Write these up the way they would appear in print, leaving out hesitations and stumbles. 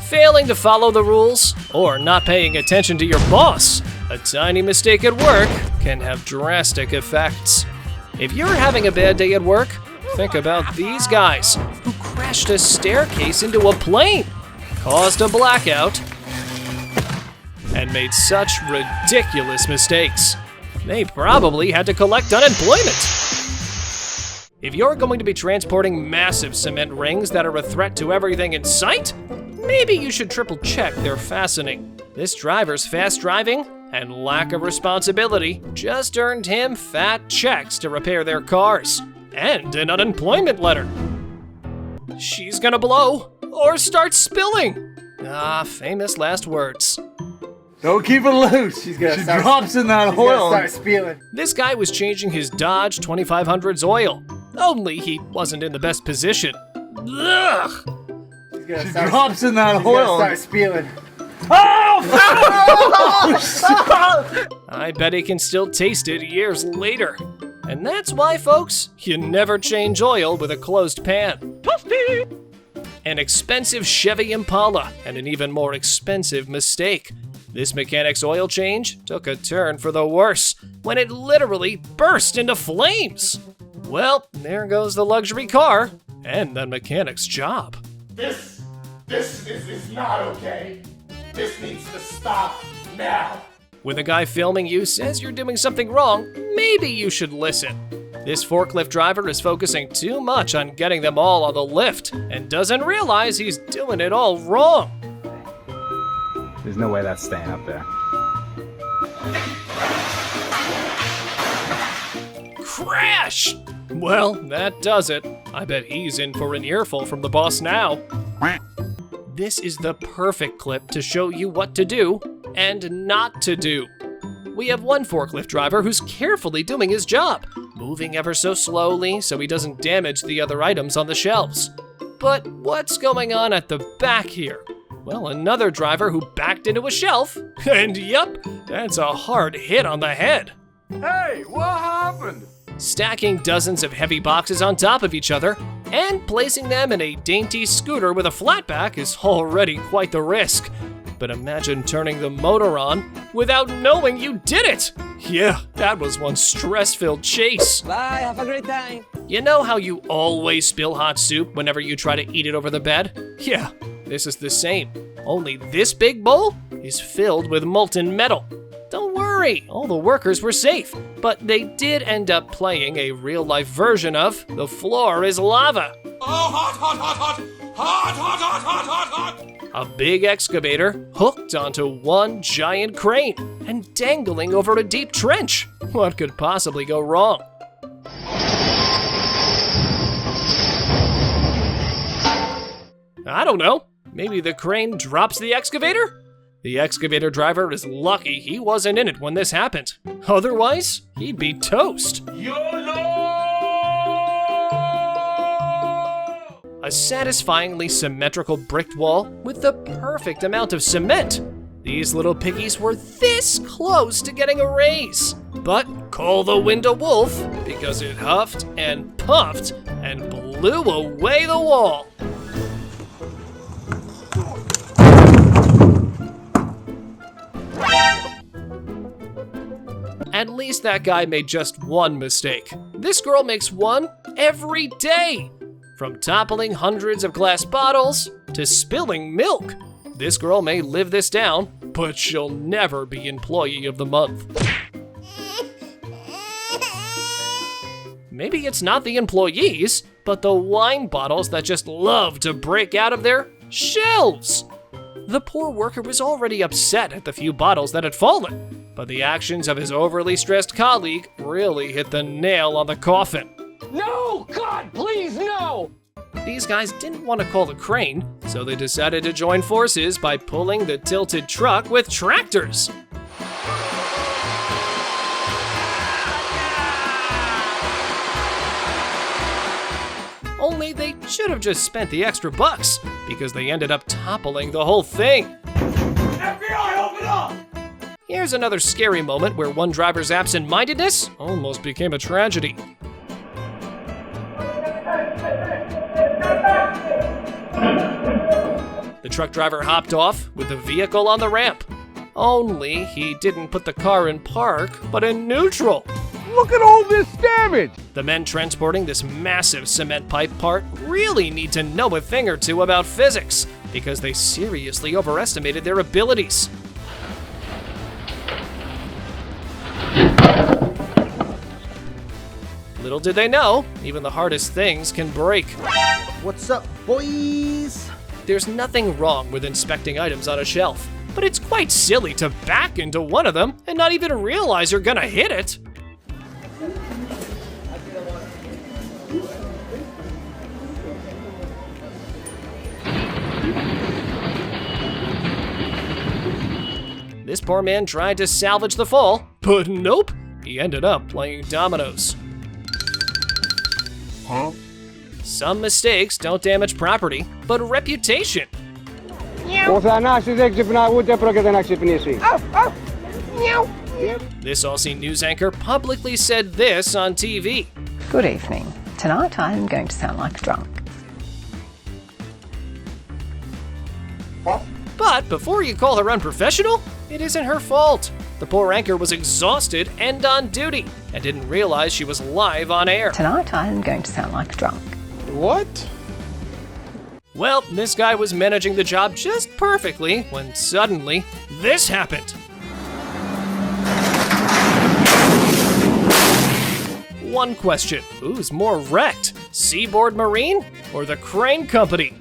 Failing to follow the rules, or not paying attention to your boss, a tiny mistake at work can have drastic effects. If you're having a bad day at work, think about these guys who crashed a staircase into a plane, caused a blackout, and made such ridiculous mistakes. They probably had to collect unemployment. If you're going to be transporting massive cement rings that are a threat to everything in sight, maybe you should triple check their fastening. This driver's fast driving and lack of responsibility just earned him fat checks to repair their cars and an unemployment letter. She's gonna blow or start spilling. Famous last words. Don't keep it loose. She drops in that oil. Start spilling. This guy was changing his Dodge 2500's oil, only he wasn't in the best position. Ugh. She drops in that oil. Start spilling. Oh! I bet he can still taste it years later. And that's why, folks, you never change oil with a closed pan. An expensive Chevy Impala and an even more expensive mistake. This mechanic's oil change took a turn for the worse when it literally burst into flames. Well, there goes the luxury car and the mechanic's job. This is not okay. This needs to stop now. When the guy filming you says you're doing something wrong, maybe you should listen. This forklift driver is focusing too much on getting them all on the lift and doesn't realize he's doing it all wrong. There's no way that's staying up there. Crash! Well, that does it. I bet he's in for an earful from the boss now. This is the perfect clip to show you what to do and not to do. We have one forklift driver who's carefully doing his job, moving ever so slowly so he doesn't damage the other items on the shelves. But what's going on at the back here? Well, another driver who backed into a shelf, and yup, that's a hard hit on the head. Hey, what happened? Stacking dozens of heavy boxes on top of each other and placing them in a dainty scooter with a flat back is already quite the risk. But imagine turning the motor on without knowing you did it. Yeah, that was one stress-filled chase. Bye, have a great time. You know how you always spill hot soup whenever you try to eat it over the bed? Yeah, this is the same. Only this big bowl is filled with molten metal. Don't worry, all the workers were safe, but they did end up playing a real-life version of The Floor is Lava. Oh, hot, hot, hot, hot, hot, hot, hot, hot, hot, hot. A big excavator hooked onto one giant crane and dangling over a deep trench. What could possibly go wrong? I don't know. Maybe the crane drops the excavator? The excavator driver is lucky he wasn't in it when this happened. Otherwise, he'd be toast. YOLO! A satisfyingly symmetrical bricked wall with the perfect amount of cement. These little piggies were this close to getting a raise. But call the wind a wolf because it huffed and puffed and blew away the wall. At least that guy made just one mistake. This girl makes one every day. From toppling hundreds of glass bottles to spilling milk. This girl may live this down, but she'll never be Employee of the Month. Maybe it's not the employees, but the wine bottles that just love to break out of their shelves. The poor worker was already upset at the few bottles that had fallen, but the actions of his overly stressed colleague really hit the nail on the coffin. No! God, please, no! These guys didn't want to call the crane, so they decided to join forces by pulling the tilted truck with tractors. Only they should have just spent the extra bucks, because they ended up toppling the whole thing. FBI, open up! Here's another scary moment where one driver's absent-mindedness almost became a tragedy. The The truck driver hopped off with the vehicle on the ramp. Only he didn't put the car in park, but in neutral. Look at all this damage! The men transporting this massive cement pipe part really need to know a thing or two about physics, because they seriously overestimated their abilities. Little did they know, even the hardest things can break. What's up, boys? There's nothing wrong with inspecting items on a shelf, but it's quite silly to back into one of them and not even realize you're gonna hit it. This poor man tried to salvage the fall, but nope, he ended up playing dominoes. Huh? Some mistakes don't damage property, but reputation. This Aussie news anchor publicly said this on TV. Good evening. Tonight I'm going to sound like a drunk. But before you call her unprofessional, it isn't her fault. The poor anchor was exhausted and on duty, and didn't realize she was live on air. Tonight I'm going to sound like a drunk. What? Well, this guy was managing the job just perfectly when suddenly this happened. One question, who's more wrecked? Seaboard Marine or the Crane Company?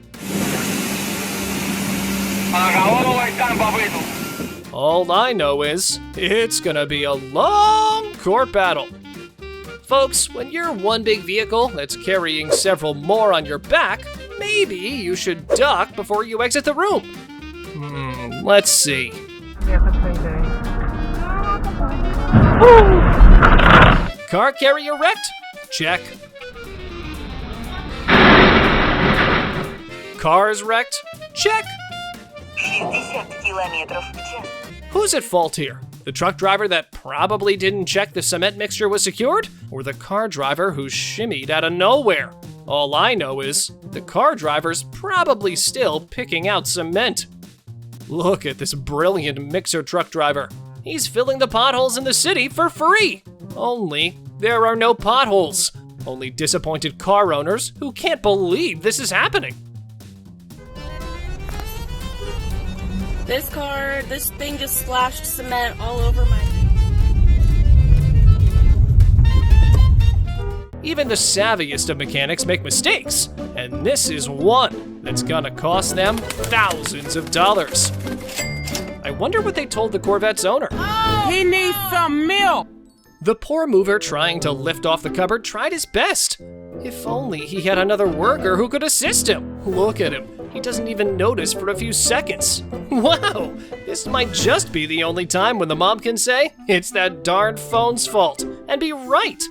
All I know is, it's gonna be a long court battle. Folks, when you're one big vehicle that's carrying several more on your back, maybe you should duck before you exit the room. Let's see. Car carrier wrecked? Check. Cars wrecked? Check. Who's at fault here? The truck driver that probably didn't check the cement mixture was secured? Or the car driver who shimmied out of nowhere? All I know is, the car driver's probably still picking out cement. Look at this brilliant mixer truck driver. He's filling the potholes in the city for free. Only there are no potholes. Only disappointed car owners who can't believe this is happening. This thing just splashed cement all over my... Even the savviest of mechanics make mistakes, and this is one that's gonna cost them thousands of dollars. I wonder what they told the Corvette's owner. He needs some milk. The poor mover trying to lift off the cupboard tried his best. If only he had another worker who could assist him. Look at him. He doesn't even notice for a few seconds. Wow, this might just be the only time when the mom can say, it's that darn phone's fault, and be right.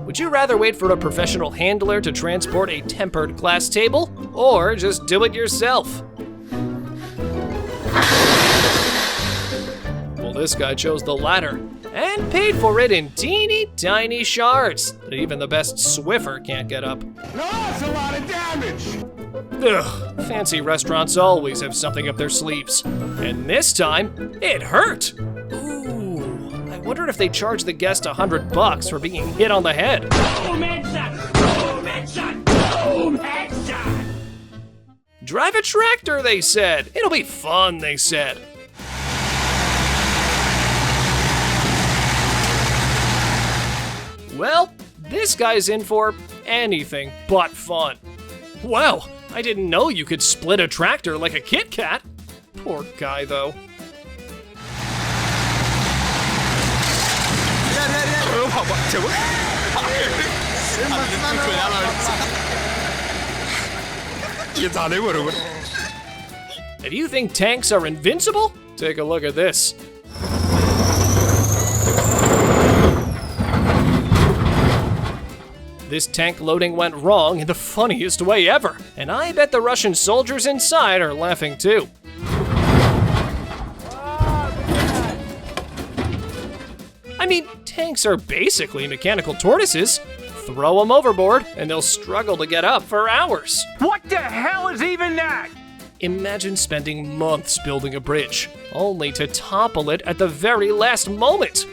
Would you rather wait for a professional handler to transport a tempered glass table, or just do it yourself? Well, this guy chose the latter, and paid for it in teeny tiny shards that even the best Swiffer can't get up. No, that's a lot of damage! Ugh, fancy restaurants always have something up their sleeves. And this time, it hurt. Ooh, I wondered if they charged the guest $100 for being hit on the head. Boom headshot. Boom headshot. Boom headshot. Drive a tractor, they said. It'll be fun, they said. Well, this guy's in for anything but fun. Wow, I didn't know you could split a tractor like a Kit Kat. Poor guy, though. If you think tanks are invincible, take a look at this. This tank loading went wrong in the funniest way ever, and I bet the Russian soldiers inside are laughing too. I mean, tanks are basically mechanical tortoises. Throw them overboard, and they'll struggle to get up for hours. What the hell is even that? Imagine spending months building a bridge, only to topple it at the very last moment.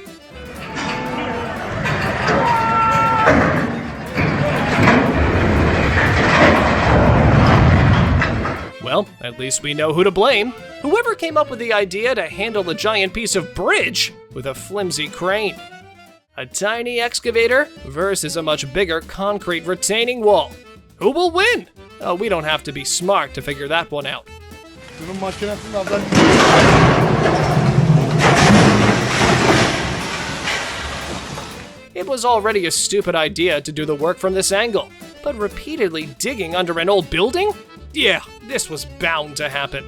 Well, at least we know who to blame. Whoever came up with the idea to handle a giant piece of bridge with a flimsy crane. A tiny excavator versus a much bigger concrete retaining wall. Who will win? Oh, we don't have to be smart to figure that one out. It was already a stupid idea to do the work from this angle, but repeatedly digging under an old building? Yeah, this was bound to happen.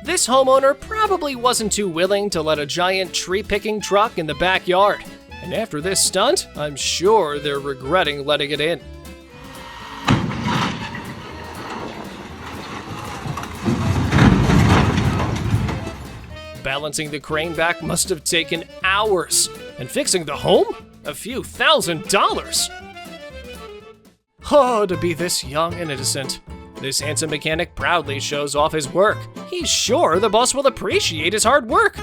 This homeowner probably wasn't too willing to let a giant tree-picking truck in the backyard. And after this stunt, I'm sure they're regretting letting it in. Balancing the crane back must have taken hours. And fixing the home? A few $1,000s. Oh, to be this young and innocent. This handsome mechanic proudly shows off his work. He's sure the boss will appreciate his hard work.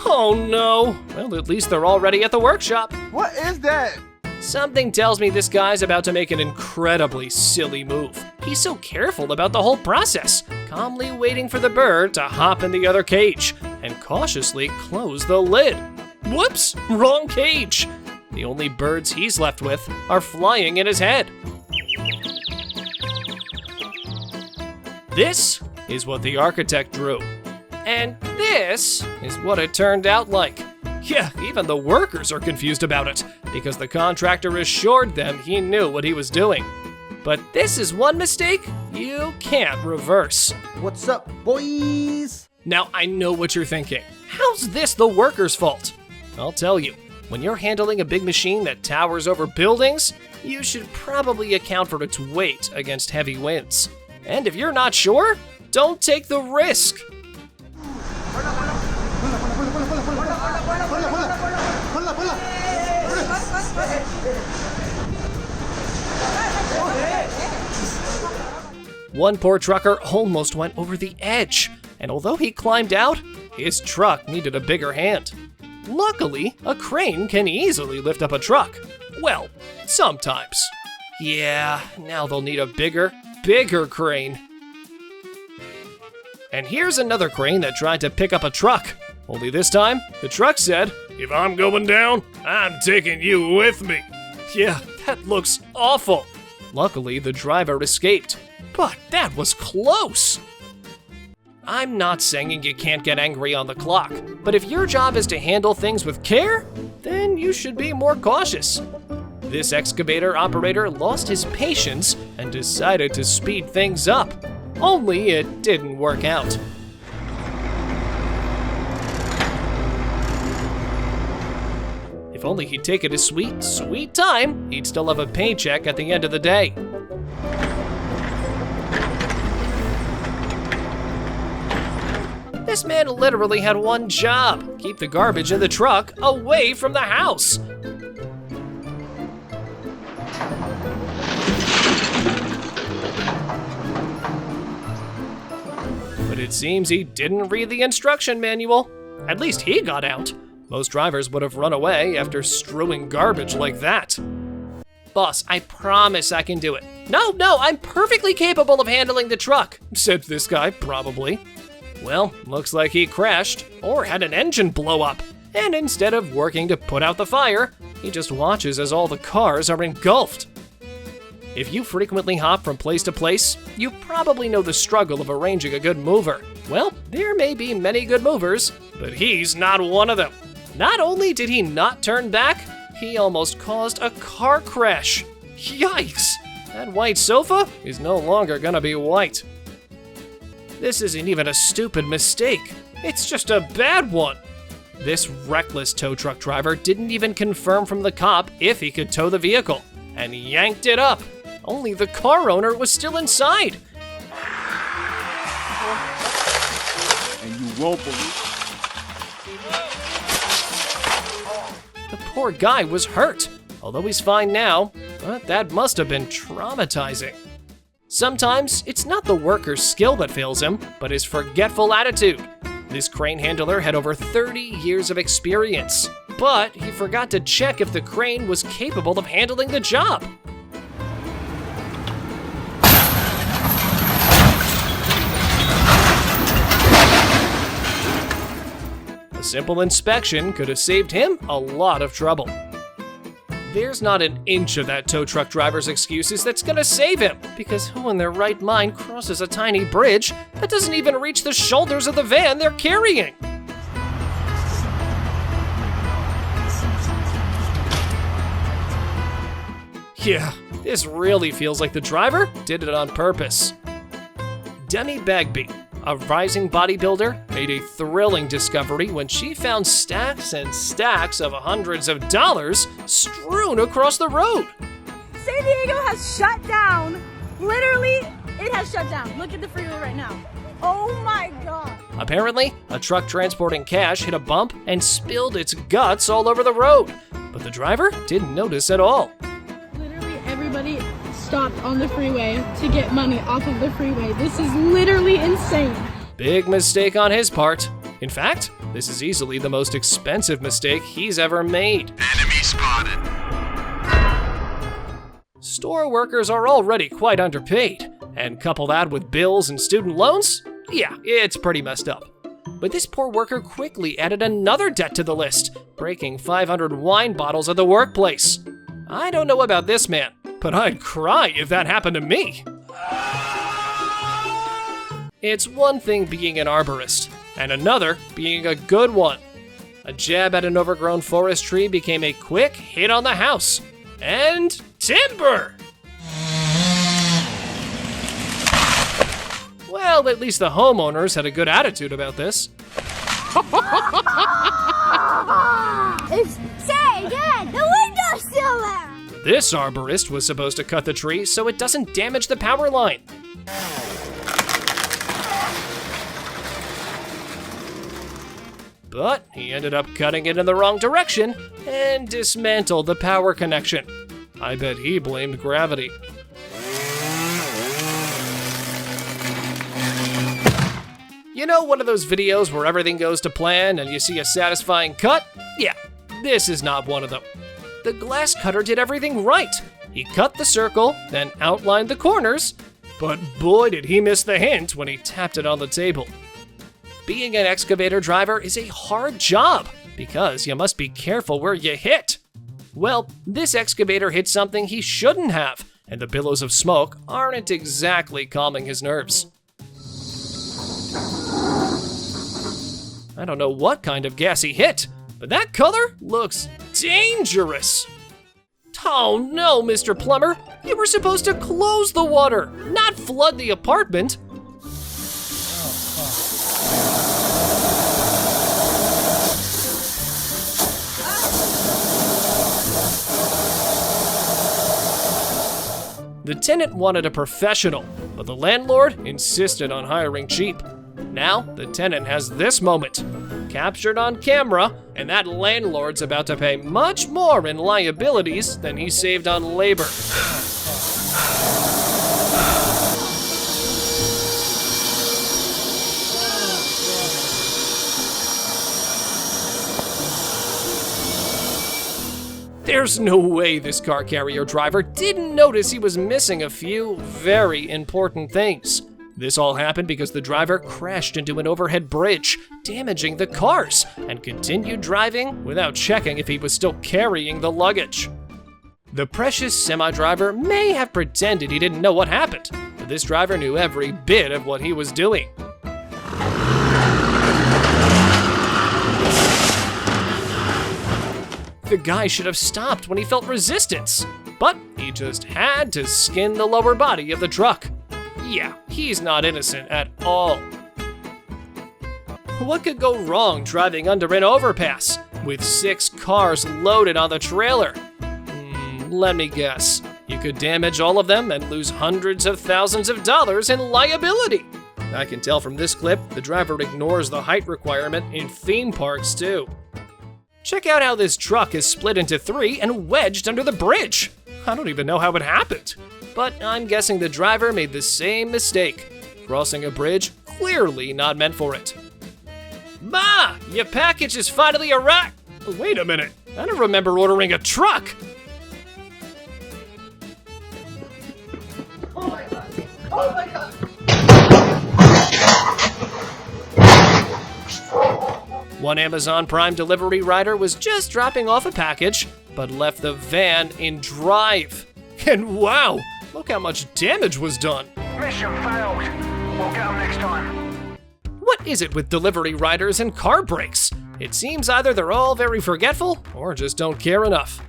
Oh no. Well, at least they're already at the workshop. What is that? Something tells me this guy's about to make an incredibly silly move. He's so careful about the whole process, calmly waiting for the bird to hop in the other cage and cautiously close the lid. Whoops, wrong cage. The only birds he's left with are flying in his head. This is what the architect drew. And this is what it turned out like. Yeah, even the workers are confused about it, because the contractor assured them he knew what he was doing. But this is one mistake you can't reverse. What's up, boys? Now, I know what you're thinking. How's this the workers' fault? I'll tell you. When you're handling a big machine that towers over buildings, you should probably account for its weight against heavy winds. And if you're not sure, don't take the risk. One poor trucker almost went over the edge, and although he climbed out, his truck needed a bigger hand. Luckily, a crane can easily lift up a truck. Well, sometimes. Yeah, now they'll need a bigger crane. And here's another crane that tried to pick up a truck. Only this time, the truck said, "If I'm going down, I'm taking you with me." Yeah, that looks awful. Luckily, the driver escaped. But that was close. I'm not saying you can't get angry on the clock, but if your job is to handle things with care, then you should be more cautious. This excavator operator lost his patience and decided to speed things up. Only it didn't work out. If only he'd taken his sweet, sweet time, he'd still have a paycheck at the end of the day. This man literally had one job: keep the garbage in the truck away from the house. But it seems he didn't read the instruction manual. At least he got out. Most drivers would have run away after strewing garbage like that. "Boss, I promise I can do it." No, I'm perfectly capable of handling the truck," said this guy, probably. Well, looks like he crashed or had an engine blow up. And instead of working to put out the fire, he just watches as all the cars are engulfed. If you frequently hop from place to place, you probably know the struggle of arranging a good mover. Well, there may be many good movers, but he's not one of them. Not only did he not turn back, he almost caused a car crash. Yikes! That white sofa is no longer gonna be white. This isn't even a stupid mistake. It's just a bad one. This reckless tow truck driver didn't even confirm from the cop if he could tow the vehicle, and yanked it up. Only the car owner was still inside. And you won't believe. The poor guy was hurt, although he's fine now, but that must have been traumatizing. Sometimes it's not the worker's skill that fails him, but his forgetful attitude. This crane handler had over 30 years of experience, but he forgot to check if the crane was capable of handling the job. A simple inspection could have saved him a lot of trouble. There's not an inch of that tow truck driver's excuses that's gonna save him, because who in their right mind crosses a tiny bridge that doesn't even reach the shoulders of the van they're carrying? Yeah, this really feels like the driver did it on purpose. Demi Bagby, a rising bodybuilder, made a thrilling discovery when she found stacks and stacks of hundreds of dollars strewn across the road. San Diego has shut down. Literally, it has shut down. Look at the freeway right now. Oh my God. Apparently, a truck transporting cash hit a bump and spilled its guts all over the road, but the driver didn't notice at all. Literally everybody stopped on the freeway to get money off of the freeway. This is literally insane. Big mistake on his part. In fact, this is easily the most expensive mistake he's ever made. Enemy spotted. Store workers are already quite underpaid, and couple that with bills and student loans? Yeah, it's pretty messed up. But this poor worker quickly added another debt to the list, breaking 500 wine bottles at the workplace. I don't know about this man, but I'd cry if that happened to me. It's one thing being an arborist, and another being a good one. A jab at an overgrown forest tree became a quick hit on the house. And timber! Well, at least the homeowners had a good attitude about this. Say again, the window's still there! This arborist was supposed to cut the tree so it doesn't damage the power line. But he ended up cutting it in the wrong direction and dismantled the power connection. I bet he blamed gravity. You know one of those videos where everything goes to plan and you see a satisfying cut? Yeah, this is not one of them. The glass cutter did everything right. He cut the circle, then outlined the corners, but boy did he miss the hint when he tapped it on the table. Being an excavator driver is a hard job because you must be careful where you hit. Well, this excavator hit something he shouldn't have, and the billows of smoke aren't exactly calming his nerves. I don't know what kind of gas he hit, but that color looks dangerous. Oh no, Mr. Plumber, you were supposed to close the water, not flood the apartment. The tenant wanted a professional, but the landlord insisted on hiring cheap. Now, the tenant has this moment, captured on camera, and that landlord's about to pay much more in liabilities than he saved on labor. There's no way this car carrier driver didn't notice he was missing a few very important things. This all happened because the driver crashed into an overhead bridge, damaging the cars, and continued driving without checking if he was still carrying the luggage. The precious semi-driver may have pretended he didn't know what happened, but this driver knew every bit of what he was doing. The guy should have stopped when he felt resistance, but he just had to skin the lower body of the truck. Yeah, he's not innocent at all. What could go wrong driving under an overpass with 6 cars loaded on the trailer? Let me guess. You could damage all of them and lose hundreds of thousands of dollars in liability. I can tell from this clip, the driver ignores the height requirement in theme parks too. Check out how this truck is split into 3 and wedged under the bridge. I don't even know how it happened. But I'm guessing the driver made the same mistake. Crossing a bridge, clearly not meant for it. Ma, your package is finally arrived. Wait a minute, I don't remember ordering a truck. Oh my god. Oh my god. One Amazon Prime delivery rider was just dropping off a package, but left the van in drive. And wow, look how much damage was done. Mission failed. We'll get them next time. What is it with delivery riders and car brakes? It seems either they're all very forgetful or just don't care enough.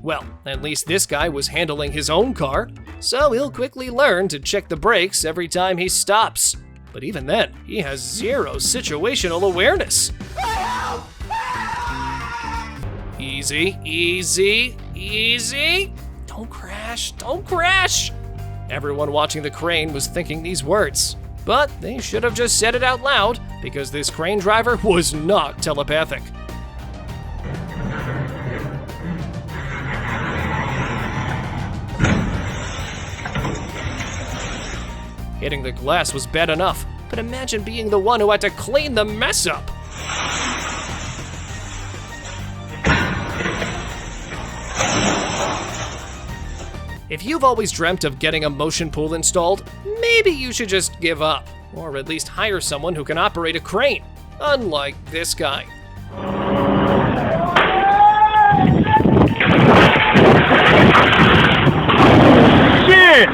Well, at least this guy was handling his own car, so he'll quickly learn to check the brakes every time he stops. But even then, he has zero situational awareness. Easy, easy, easy. Don't crash, don't crash. Everyone watching the crane was thinking these words, but they should have just said it out loud because this crane driver was not telepathic. Hitting the glass was bad enough, but imagine being the one who had to clean the mess up. If you've always dreamt of getting a motion pool installed, maybe you should just give up, or at least hire someone who can operate a crane, unlike this guy. Shit!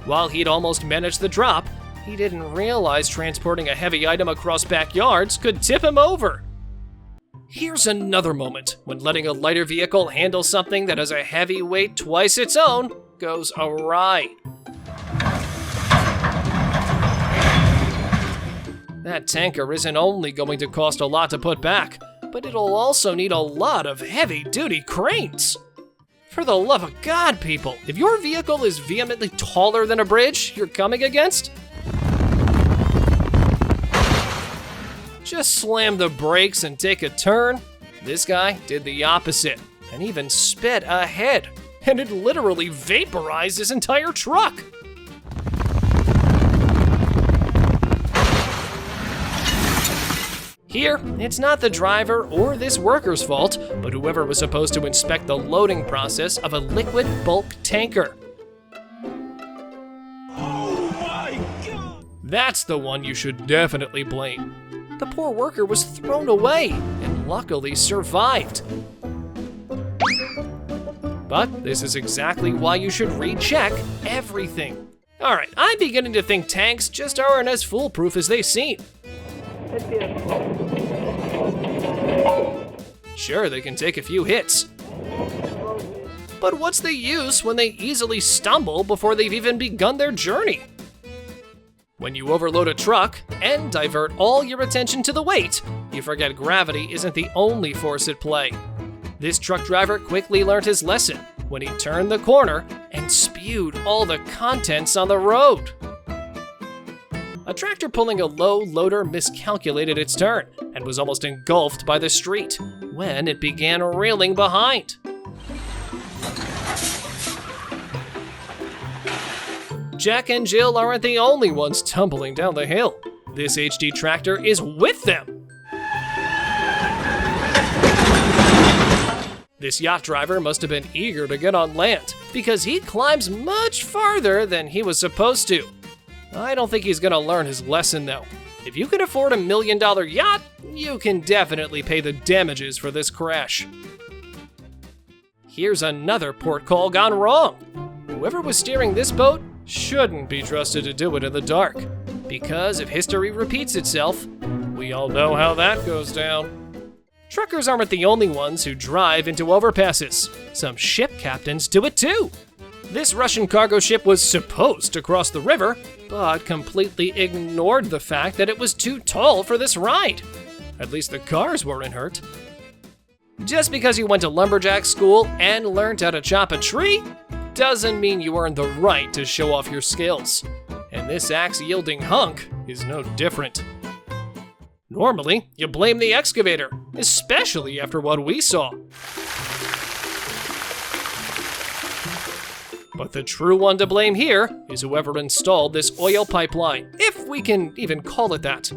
While he'd almost managed the drop, he didn't realize transporting a heavy item across backyards could tip him over. Here's another moment when letting a lighter vehicle handle something that has a heavy weight twice its own goes awry. That tanker isn't only going to cost a lot to put back, but it'll also need a lot of heavy-duty cranes. For the love of God, people, if your vehicle is vehemently taller than a bridge you're coming against, just slam the brakes and take a turn. This guy did the opposite and even sped ahead, and it literally vaporized his entire truck. Here, it's not the driver or this worker's fault, but whoever was supposed to inspect the loading process of a liquid bulk tanker. Oh my god! That's the one you should definitely blame. The poor worker was thrown away and luckily survived. But this is exactly why you should recheck everything. Alright, I'm beginning to think tanks just aren't as foolproof as they seem. Sure, they can take a few hits. But what's the use when they easily stumble before they've even begun their journey? When you overload a truck and divert all your attention to the weight, you forget gravity isn't the only force at play. This truck driver quickly learned his lesson when he turned the corner and spewed all the contents on the road. A tractor pulling a low loader miscalculated its turn and was almost engulfed by the street when it began reeling behind. Jack and Jill aren't the only ones tumbling down the hill. This HD tractor is with them. This yacht driver must have been eager to get on land because he climbs much farther than he was supposed to. I don't think he's gonna learn his lesson though. If you can afford $1 million yacht, you can definitely pay the damages for this crash. Here's another port call gone wrong. Whoever was steering this boat shouldn't be trusted to do it in the dark, because if history repeats itself, we all know how that goes down. Truckers aren't the only ones who drive into overpasses. Some ship captains do it too. This Russian cargo ship was supposed to cross the river, but completely ignored the fact that it was too tall for this ride. At least the cars weren't hurt. Just because you went to lumberjack school and learned how to chop a tree doesn't mean you earn the right to show off your skills. And this axe-yielding hunk is no different. Normally, you blame the excavator, especially after what we saw. But the true one to blame here is whoever installed this oil pipeline, if we can even call it that.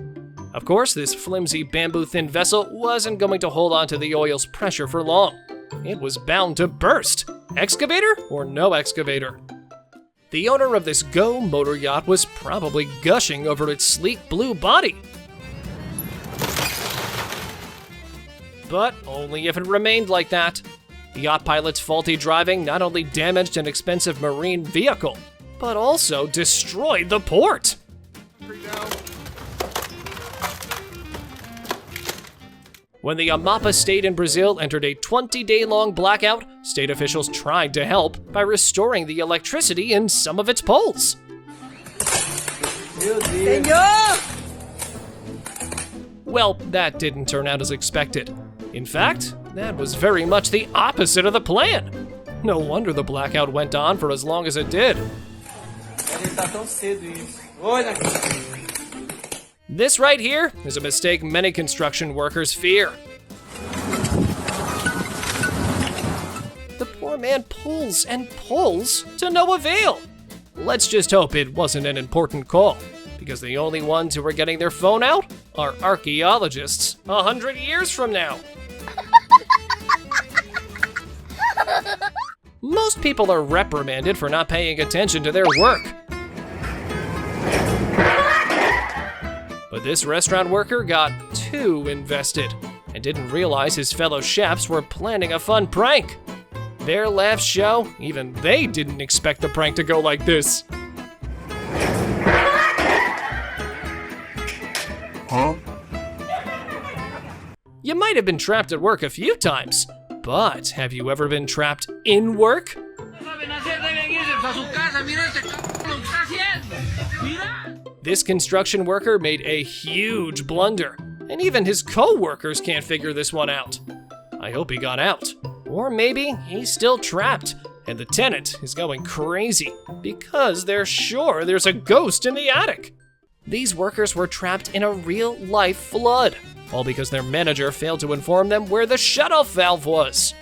Of course, this flimsy bamboo-thin vessel wasn't going to hold on to the oil's pressure for long. It was bound to burst. Excavator or no excavator? The owner of this Go motor yacht was probably gushing over its sleek blue body. But only if it remained like that. The yacht pilot's faulty driving not only damaged an expensive marine vehicle, but also destroyed the port. When the Amapa state in Brazil entered a 20-day-long blackout, state officials tried to help by restoring the electricity in some of its poles. Well, that didn't turn out as expected. In fact, that was very much the opposite of the plan. No wonder the blackout went on for as long as it did. This right here is a mistake many construction workers fear. The poor man pulls and pulls to no avail. Let's just hope it wasn't an important call, because the only ones who are getting their phone out are archaeologists 100 years from now. Most people are reprimanded for not paying attention to their work. But this restaurant worker got too invested and didn't realize his fellow chefs were planning a fun prank. Their laughs show even they didn't expect the prank to go like this. Huh? You might have been trapped at work a few times, but have you ever been trapped in work? This construction worker made a huge blunder, and even his co-workers can't figure this one out. I hope he got out. Or maybe he's still trapped, and the tenant is going crazy because they're sure there's a ghost in the attic. These workers were trapped in a real-life flood, all because their manager failed to inform them where the shutoff valve was.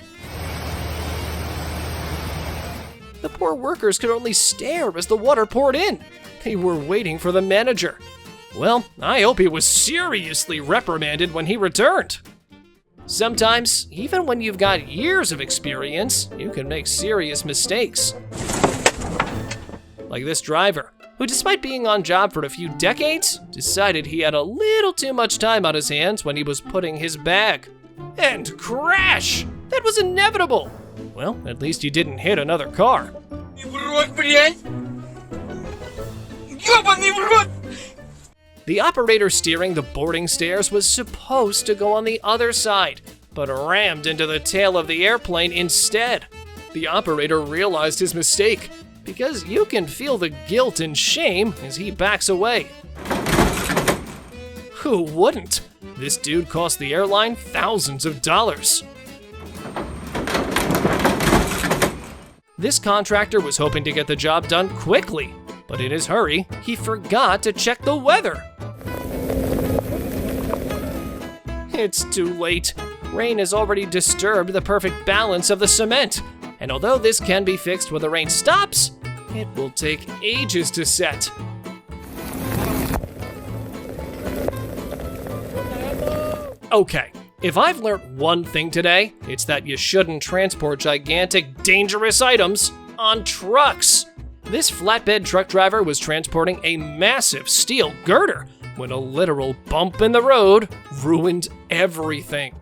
The poor workers could only stare as the water poured in. They were waiting for the manager. Well, I hope he was seriously reprimanded when he returned. Sometimes, even when you've got years of experience, you can make serious mistakes. Like this driver, who despite being on job for a few decades, decided he had a little too much time on his hands when he was putting his bag. And crash! That was inevitable! Well, at least he didn't hit another car. The operator steering the boarding stairs was supposed to go on the other side, but rammed into the tail of the airplane instead. The operator realized his mistake, because you can feel the guilt and shame as he backs away. Who wouldn't? This dude cost the airline thousands of dollars. This contractor was hoping to get the job done quickly, but in his hurry, he forgot to check the weather. It's too late. Rain has already disturbed the perfect balance of the cement, and although this can be fixed when the rain stops, it will take ages to set. Okay, if I've learned one thing today, it's that you shouldn't transport gigantic, dangerous items on trucks. This flatbed truck driver was transporting a massive steel girder when a literal bump in the road ruined everything.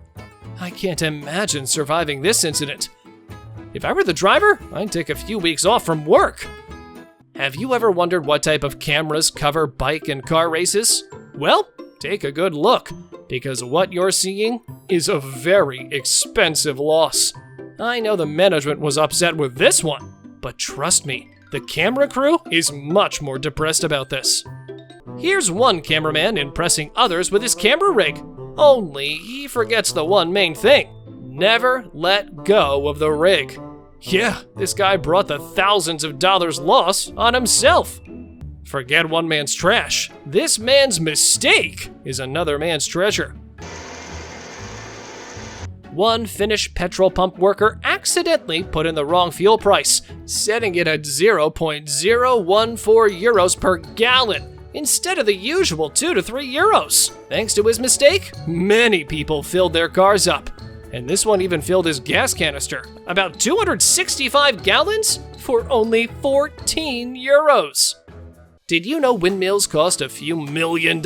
I can't imagine surviving this incident. If I were the driver, I'd take a few weeks off from work. Have you ever wondered what type of cameras cover bike and car races? Well, take a good look, because what you're seeing is a very expensive loss. I know the management was upset with this one, but trust me, the camera crew is much more depressed about this. Here's one cameraman impressing others with his camera rig, only he forgets the one main thing: never let go of the rig. Yeah, this guy brought the thousands of dollars loss on himself. Forget one man's trash. This man's mistake is another man's treasure. One Finnish petrol pump worker accidentally put in the wrong fuel price, setting it at 0.014 euros per gallon instead of the usual 2 to 3 euros. Thanks to his mistake, many people filled their cars up. And this one even filled his gas canister, about 265 gallons for only 14 euros. Did you know windmills cost a few $1 million?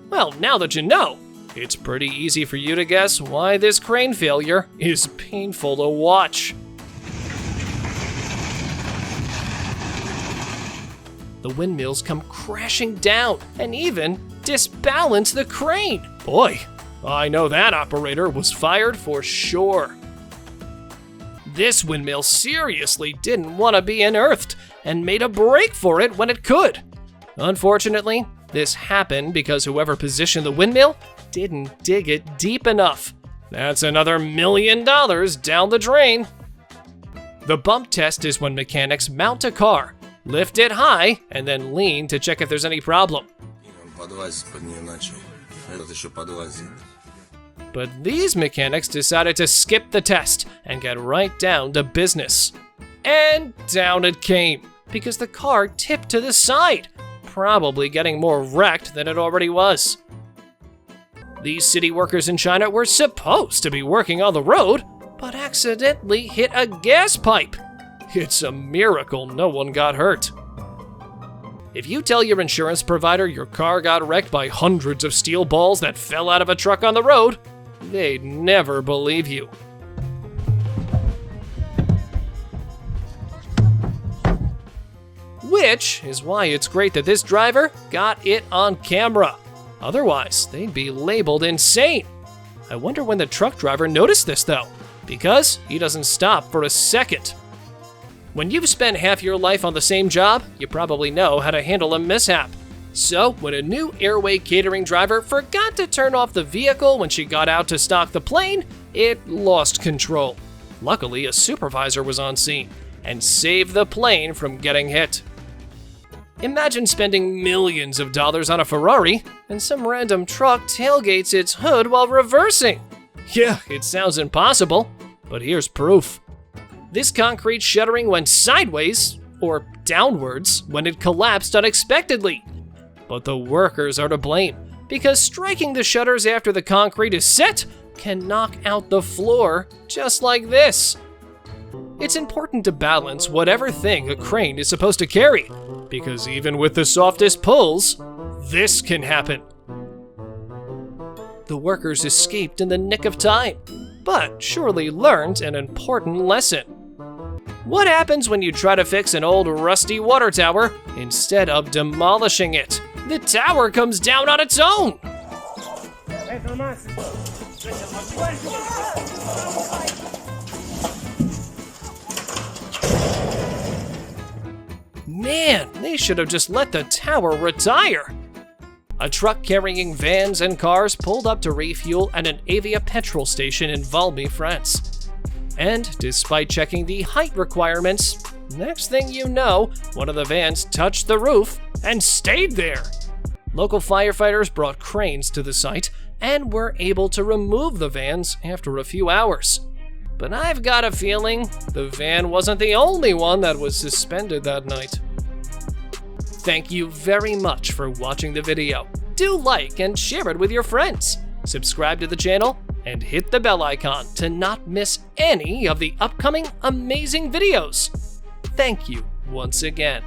Well, now that you know, it's pretty easy for you to guess why this crane failure is painful to watch. The windmills come crashing down and even disbalance the crane. Boy, I know that operator was fired for sure. This windmill seriously didn't want to be unearthed and made a break for it when it could. Unfortunately, this happened because whoever positioned the windmill didn't dig it deep enough. That's another $1 million down the drain. The bump test is when mechanics mount a car, lift it high, and then lean to check if there's any problem. But these mechanics decided to skip the test and get right down to business. And down it came, because the car tipped to the side, probably getting more wrecked than it already was. These city workers in China were supposed to be working on the road, but accidentally hit a gas pipe. It's a miracle no one got hurt. If you tell your insurance provider your car got wrecked by hundreds of steel balls that fell out of a truck on the road, they'd never believe you. Which is why it's great that this driver got it on camera. Otherwise, they'd be labeled insane. I wonder when the truck driver noticed this though, because he doesn't stop for a second. When you've spent half your life on the same job, you probably know how to handle a mishap. So, when a new airway catering driver forgot to turn off the vehicle when she got out to stock the plane, it lost control. Luckily, a supervisor was on scene and saved the plane from getting hit. Imagine spending millions of dollars on a Ferrari and some random truck tailgates its hood while reversing. Yeah, it sounds impossible, but here's proof. This concrete shuttering went sideways, or downwards, when it collapsed unexpectedly. But the workers are to blame, because striking the shutters after the concrete is set can knock out the floor just like this. It's important to balance whatever thing a crane is supposed to carry, because even with the softest pulls, this can happen. The workers escaped in the nick of time, but surely learned an important lesson. What happens when you try to fix an old rusty water tower instead of demolishing it? The tower comes down on its own! Man, they should have just let the tower retire. A truck carrying vans and cars pulled up to refuel at an Avia petrol station in Valmy, France. And despite checking the height requirements, next thing you know, one of the vans touched the roof and stayed there. Local firefighters brought cranes to the site and were able to remove the vans after a few hours. But I've got a feeling the van wasn't the only one that was suspended that night. Thank you very much for watching the video. Do like and share it with your friends. Subscribe to the channel and hit the bell icon to not miss any of the upcoming amazing videos. Thank you once again.